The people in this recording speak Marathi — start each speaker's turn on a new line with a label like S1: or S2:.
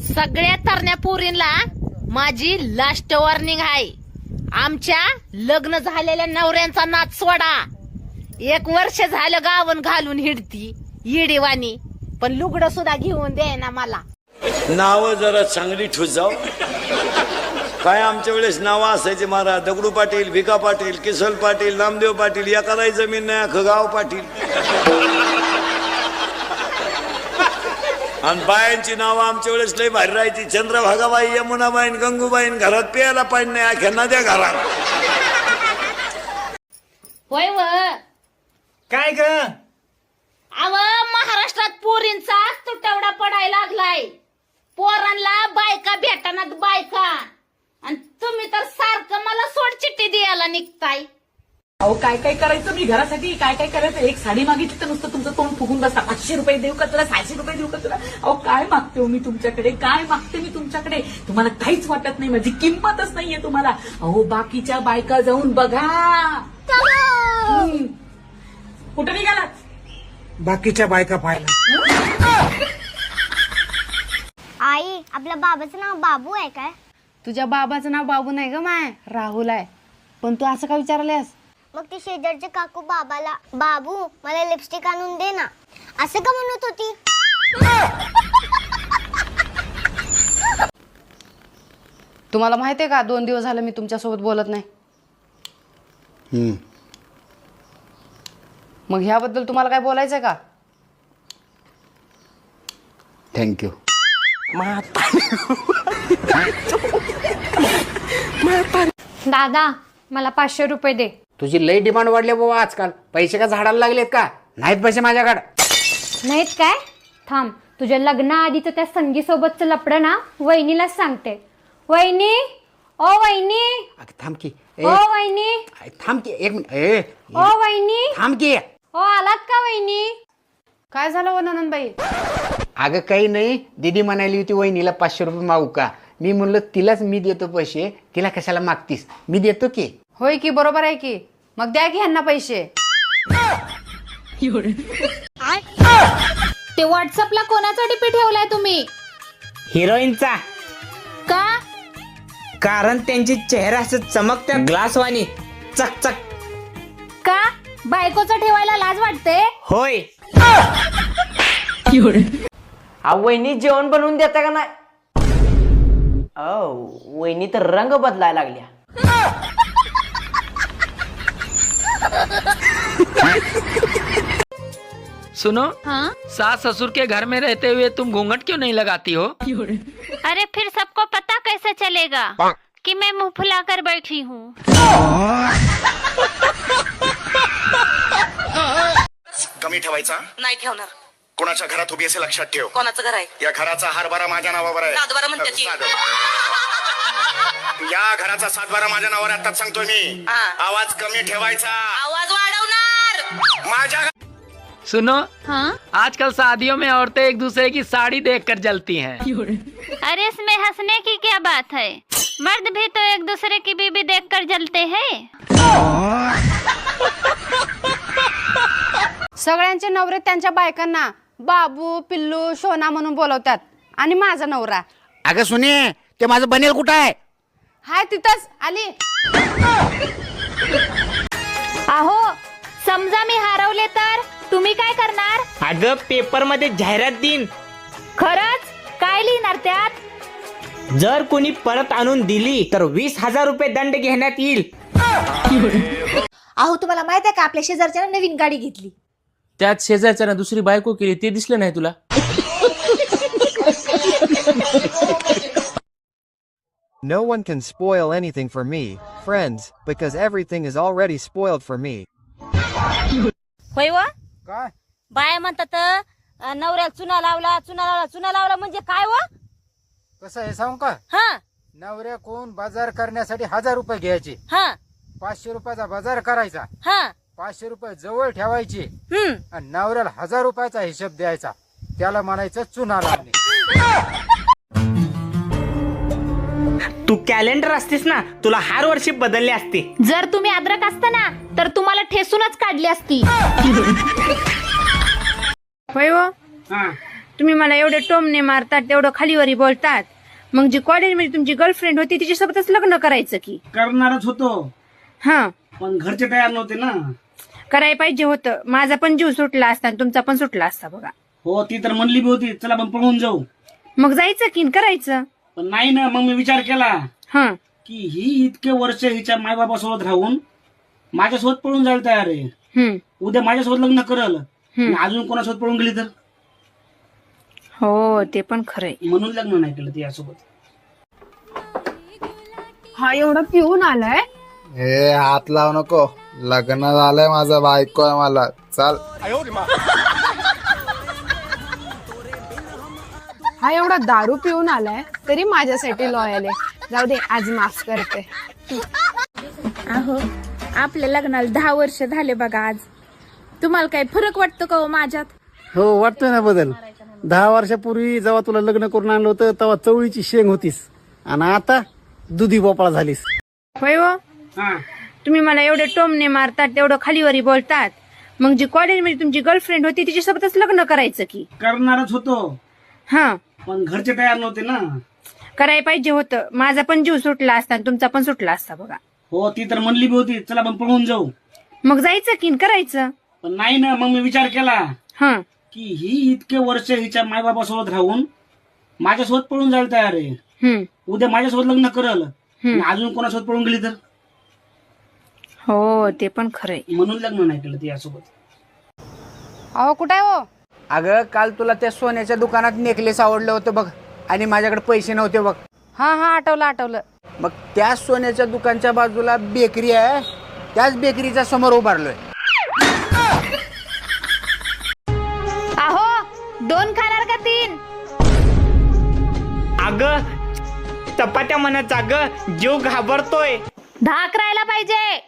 S1: सगळ्या तरण्या पोरींना माझी लास्ट वॉर्निंग आहे. आमच्या लग्न झालेल्या नवऱ्यांचा नाच सोडा. 1 वर्ष झालं गावन घालून हिडती येडीवानी, पण लुगडं सुद्धा घेऊन दे ना मला.
S2: नाव जरा चांगली ठुस जाऊ. काय आमच्या वेळेस नावं असायचे महाराज. दगडू पाटील, भिका पाटील, किसल पाटील, नामदेव पाटील, या कराय जमीन नाही अख्खं गाव पाटील. आणि बायांची नावं आमच्या वेळेस लय भारी राहायची. चंद्रभागाबाई, यमुनाबाईन, गंगूबाईन. घरात प्यायला पाणी नाही, अख्या नद्या घरात.
S1: होय व
S3: काय ग?
S1: अव महाराष्ट्रात पोरींचा तुटवडा पडायला लागलाय. पोरांना बायका भेटणार बायका, आणि तुम्ही तर सारखं मला सोड चिठ्ठी द्यायला निघताय.
S4: अहो काय काय करायचं मी घरासाठी, काय काय करायचं. एक साडी मागितली तर नुसतं तुमचं तोंड फुगून बसता. 500 रुपये देऊ का तुला, 600 रुपये देऊ का तुला. अहो काय मागते हो मी तुमच्याकडे, काय मागते मी तुमच्याकडे. तुम्हाला काहीच वाटत नाही, माझी किंमतच नाहीये तुम्हाला. अहो बाकीच्या बायका जाऊन बघा. कुठं निघालात?
S3: बाकीच्या बायका पाहिला.
S5: आई, आपल्या बाबाचं नाव बाबू आहे काय?
S6: तुझ्या बाबाचं नाव बाबू नाही ग माय, राहुल आहे. पण तू असं का विचारल्यास?
S5: मग ती शेजारची काकू बाबाला, बाबू मला लिपस्टिक आणून दे ना, असं का म्हणत होती?
S6: तुम्हाला माहितीये का 2 दिवस झालं मी तुमच्यासोबत बोलत नाही. मग ह्याबद्दल तुम्हाला काय बोलायचंय का?
S7: थँक्यू.
S8: दादा, मला 500 रुपये दे.
S7: तुझी लई डिमांड वाढली बाबा आजकाल. पैसे का झाडाला लागलेत का? नाहीत पैसे माझ्याकडे.
S8: नाहीत काय? थांब, तुझ्या लग्नाआधीचं त्या संगीसोबतचं लपडं ना वहिनीलाच सांगते. वहिनी, ओ वहिनी,
S7: थांब की.
S8: ओ वहिनी,
S7: थांब की 1 मिनिट.
S8: ओ वहिनी,
S7: थांब की.
S8: ओ आलात का वहिनी?
S6: काय झालं हो नंदनबाई?
S7: अगं काही नाही. दीदी म्हणाली होती वहिनीला 500 रुपये मागू का. मी म्हणलं तिलाच मी देतो पैसे, तिला कशाला मागतीस, मी देतो की.
S6: होय की, बरोबर आहे की. मग द्या की ह्यांना पैसे.
S1: ते व्हॉट्सअपला कोणाचा डीपी ठेवलाय तुम्ही?
S3: हिरोईनचा.
S1: का?
S3: कारण त्यांची चेहरा असं चमकत्या ग्लासवाणी चकचक.
S1: का बायकोचा ठेवायला लाज वाटते?
S3: होय.
S9: वहिनी जेवण बनवून देता का नाही? वहिनी तर रंग बदलायला लागल्या.
S10: सुनो,
S1: हाँ?
S10: सास ससुर के घर में रहते हुए तुम घूंघट क्यों नहीं लगाती हो?
S8: अरे फिर सबको पता कैसे चलेगा कि मैं मुंह फुलाकर बैठी हूँ.
S11: कमी ठेवायचा
S4: नाही ठेवणार.
S11: कोणाच्या घरात उभी असे लक्षात ठेव.
S4: कोणाचं घर आहे?
S11: या घराचा हरभरा माझ्या नावावर आहे.
S4: सातबारा म्हणते ती.
S11: या घराचा 7-12 माझ्या नावावर आहे. आताच सांगतोय मी. आवाज कमी ठेवायचा.
S4: आवाज वाढवणार.
S11: माझ्या
S10: सुनो,
S1: हाँ?
S10: आजकल शादियों में औरतें एक दूसरे की साड़ी देखकर जलती हैं.
S8: अरे इसमें हंसने की क्या बात है? मर्द भी तो एक दूसरे की बीबी देखकर जलते हैं.
S6: सगळ्यांचे नवरे त्यांच्या बायकांना बाबू, पिल्लू, शोना म्हणून बोलवतात. आणि माझा नवरा,
S7: अगं सुने, ते माझं बनेल कुठं आहे?
S6: हाय तिथंच आली.
S8: अहो, समजा मी हरवले तर तुम्ही काय करणार?
S3: अगं पेपर मध्ये जाहिरात देईन.
S8: खरंच? काय लिहिणार त्यात?
S3: जर कोणी परत आणून दिली तर 20,000 रुपये दंड घेण्यात येईल.
S12: अहो तुम्हाला माहित आहे का, आपल्या शेजारच्यानं नवीन गाडी घेतली.
S10: त्यात शेजारच्यानं दुसरी बायको केली, ते दिसलं नाही तुला?
S13: No one can spoil anything for me, friends, because everything is already spoiled for me.
S1: होय व
S3: काय?
S1: बाया म्हणतात नवऱ्याला चुना लावला, चुना लावला. चुना लावला म्हणजे काय व?
S3: कसं आहे सांगू का?
S1: हा
S3: नवऱ्या कोण बाजार करण्यासाठी 1000 रुपये घ्यायचे.
S1: हा
S3: 500 रुपयाचा बाजार करायचा.
S1: हा
S3: 500 रुपये जवळ ठेवायचे
S1: हम्म.
S3: आणि नवऱ्याला 1000 रुपयाचा हिशोब द्यायचा. त्याला म्हणायचं चुना लावणे. तू कॅलेंडर असतेस ना, तुला हर वर्षी बदलले असते.
S8: जर तुम्ही अद्रक असता ना तर तुम्हाला ठेसूनच काढली असती.
S6: होय हो,
S8: तुम्ही मला एवढे टोमणे मारतात तेवढं खालीवरी बोलतात मग जी कॉलेजमध्ये तुमची गर्लफ्रेंड होती तिच्यासोबतच लग्न करायचं की.
S10: करणारच होतो
S8: हा
S10: पण घरचे तयार नव्हते ना.
S8: करायला पाहिजे होतं. माझा पण जीव सुटला असता आणि तुमचा पण सुटला असता बघा.
S10: हो ती तर म्हणली बी होती चला आपण पळून जाऊ.
S8: मग जायचं की करायचं.
S10: पण नाही ना. मग मी विचार केला
S8: हा
S10: की ही इतके वर्ष हिच्या मायबापासोबत राहून माझ्यासोबत पळून जायला तयार आहे. उद्या माझ्यासोबत लग्न करल आणि अजून कोणासोबत पळून गेली तर.
S8: हो ते पण खरंय.
S10: म्हणून लग्न नाही केलं तिच्यासोबत.
S6: हा एवढा पिऊन आलाय.
S14: हे हात लावू नको. लग्न झालंय माझं, बायको आहे मला. चाल.
S6: हा एवढा दारू पिऊन आलाय तरी माझ्यासाठी लॉयल आहे. जाऊ दे आज माफ करते.
S8: अहो आपल्या लग्नाला 10 वर्ष झाले बघा आज. तुम्हाला काही फरक वाटतो का हो माझ्यात?
S10: हो वाटतोय ना बदल. 10 वर्षापूर्वी जेव्हा तुला लग्न करून आणलं होतं तेव्हा चवळीची शेंग होतीस आणि आता दुधी भोपळा झालीस.
S8: होय हो. तुम्ही मला एवढे टोमणे मारतात तेवढं खालीवरी बोलतात मग जी कॉलेजमध्ये तुमची गर्लफ्रेंड होती तिच्यासोबतच लग्न करायचं की.
S10: करणारच होतो
S8: हा
S10: पण घरचे तयार नव्हते ना.
S8: करायला पाहिजे होतं. माझा पण जीव सुटला असता आणि तुमचा पण सुटला असता बघा.
S10: हो ती तर म्हणली बी होती चला आपण पळून जाऊ.
S8: मग जायचं की करायचं.
S10: पण नाही ना. मग मी विचार केला
S8: हा
S10: की ही इतके वर्ष हिच्या मायबापासोबत राहून माझ्यासोबत पळून जायला तयार आहे. उद्या माझ्यासोबत लग्न करल आणि अजून कोणासोबत पळून गेली तर.
S8: हो ते पण खरंय.
S10: म्हणून लग्न नाही केलं तिच्यासोबत.
S6: अहो कुठे हो?
S7: अगं काल तुला त्या सोन्याच्या दुकानात नेकलेस आवडलं होतं बघ आणि माझ्याकडे पैसे नव्हते बघ.
S6: हा आठवलं.
S7: मग त्या सोन्याच्या दुकानच्या बाजूला बेकरी आहे. त्याच बेकरीच्या समोर उभारलोय.
S8: अहो 2 खाणार का 3?
S3: अगं चपात्या म्हणत अगं जीव घाबरतोय.
S8: 10 करायला पाहिजे.